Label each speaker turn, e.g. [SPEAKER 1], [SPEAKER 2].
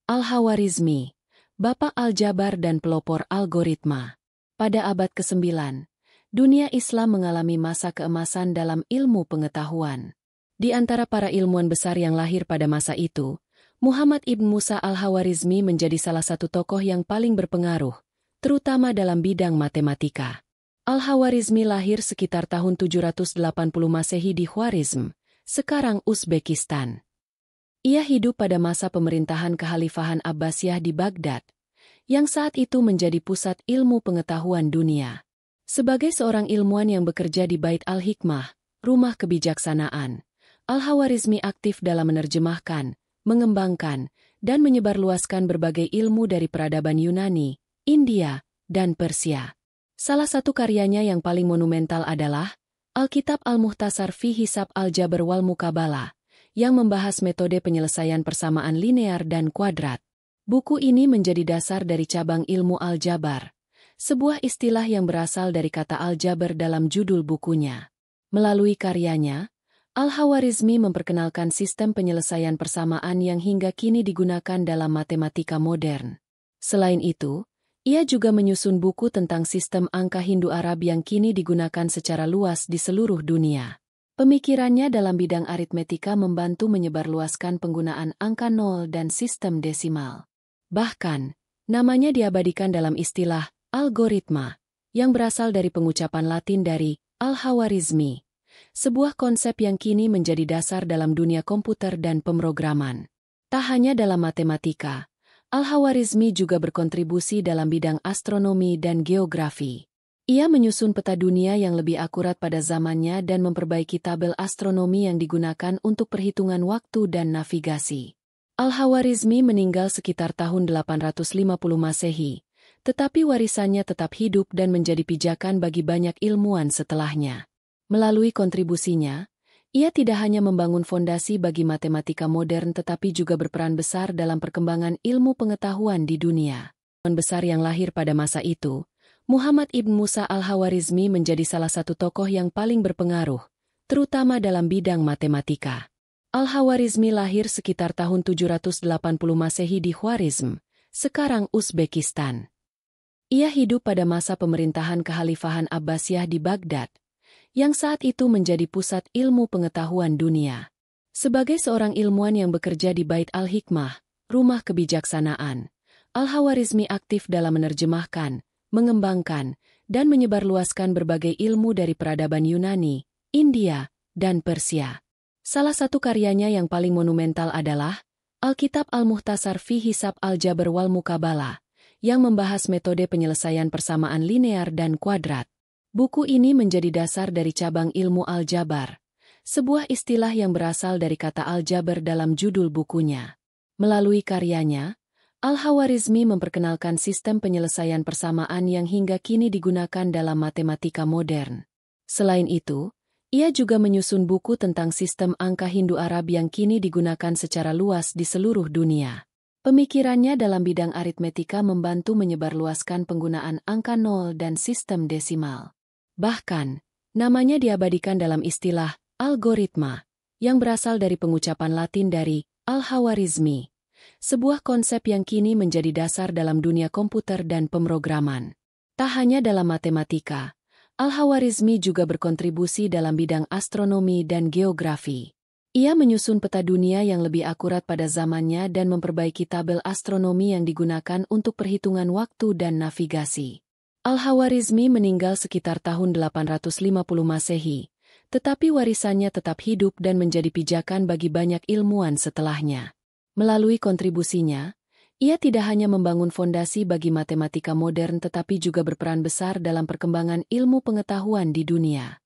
[SPEAKER 1] Al-Khwarizmi, bapak aljabar dan pelopor algoritma. Pada abad ke-9, dunia Islam mengalami masa keemasan dalam ilmu pengetahuan. Di antara para ilmuwan besar yang lahir pada masa itu, Muhammad ibn Musa al-Khwarizmi menjadi salah satu tokoh yang paling berpengaruh, terutama dalam bidang matematika. Al-Khwarizmi lahir sekitar tahun 780 Masehi di Khwarizm, sekarang Uzbekistan. Ia hidup pada masa pemerintahan Kekhalifahan Abbasiyah di Baghdad, yang saat itu menjadi pusat ilmu pengetahuan dunia. Sebagai seorang ilmuwan yang bekerja di Bait al-Hikmah, rumah kebijaksanaan, Al-Khwarizmi aktif dalam menerjemahkan, mengembangkan, dan menyebarluaskan berbagai ilmu dari peradaban Yunani, India, dan Persia. Salah satu karyanya yang paling monumental adalah Alkitab Al-Mukhtasar fi Hisab Al-Jabr wal Muqabalah, yang membahas metode penyelesaian persamaan linear dan kuadrat. Buku ini menjadi dasar dari cabang ilmu aljabar, sebuah istilah yang berasal dari kata aljabar dalam judul bukunya. Melalui karyanya, Al-Khwarizmi memperkenalkan sistem penyelesaian persamaan yang hingga kini digunakan dalam matematika modern. Selain itu, ia juga menyusun buku tentang sistem angka Hindu-Arab yang kini digunakan secara luas di seluruh dunia. Pemikirannya dalam bidang aritmetika membantu menyebarluaskan penggunaan angka nol dan sistem desimal. Bahkan, namanya diabadikan dalam istilah algoritma, yang berasal dari pengucapan Latin dari Al-Khwarizmi, sebuah konsep yang kini menjadi dasar dalam dunia komputer dan pemrograman. Tak hanya dalam matematika, Al-Khwarizmi juga berkontribusi dalam bidang astronomi dan geografi. Ia menyusun peta dunia yang lebih akurat pada zamannya dan memperbaiki tabel astronomi yang digunakan untuk perhitungan waktu dan navigasi. Al-Khwarizmi meninggal sekitar tahun 850 Masehi, tetapi warisannya tetap hidup dan menjadi pijakan bagi banyak ilmuwan setelahnya. Melalui kontribusinya, ia tidak hanya membangun fondasi bagi matematika modern tetapi juga berperan besar dalam perkembangan ilmu pengetahuan di dunia. Ilmuwan besar yang lahir pada masa itu, Muhammad ibn Musa al-Khwarizmi menjadi salah satu tokoh yang paling berpengaruh, terutama dalam bidang matematika. Al-Khwarizmi lahir sekitar tahun 780 Masehi di Khwarizm, sekarang Uzbekistan. Ia hidup pada masa pemerintahan Kekhalifahan Abbasiyah di Baghdad, yang saat itu menjadi pusat ilmu pengetahuan dunia. Sebagai seorang ilmuwan yang bekerja di Bait al-Hikmah, rumah kebijaksanaan, Al-Khwarizmi aktif dalam menerjemahkan, mengembangkan, dan menyebarluaskan berbagai ilmu dari peradaban Yunani, India, dan Persia. Salah satu karyanya yang paling monumental adalah Alkitab Al-Mukhtasar fi Hisab Al-Jabr wal Muqabalah, yang membahas metode penyelesaian persamaan linear dan kuadrat. Buku ini menjadi dasar dari cabang ilmu aljabar, sebuah istilah yang berasal dari kata aljabar dalam judul bukunya. Melalui karyanya, Al-Khwarizmi memperkenalkan sistem penyelesaian persamaan yang hingga kini digunakan dalam matematika modern. Selain itu, ia juga menyusun buku tentang sistem angka Hindu-Arab yang kini digunakan secara luas di seluruh dunia. Pemikirannya dalam bidang aritmetika membantu menyebarluaskan penggunaan angka nol dan sistem desimal. Bahkan, namanya diabadikan dalam istilah algoritma, yang berasal dari pengucapan Latin dari Al-Khwarizmi, sebuah konsep yang kini menjadi dasar dalam dunia komputer dan pemrograman. Tak hanya dalam matematika, Al-Khwarizmi juga berkontribusi dalam bidang astronomi dan geografi. Ia menyusun peta dunia yang lebih akurat pada zamannya dan memperbaiki tabel astronomi yang digunakan untuk perhitungan waktu dan navigasi. Al-Khwarizmi meninggal sekitar tahun 850 Masehi, tetapi warisannya tetap hidup dan menjadi pijakan bagi banyak ilmuwan setelahnya. Melalui kontribusinya, ia tidak hanya membangun fondasi bagi matematika modern tetapi juga berperan besar dalam perkembangan ilmu pengetahuan di dunia.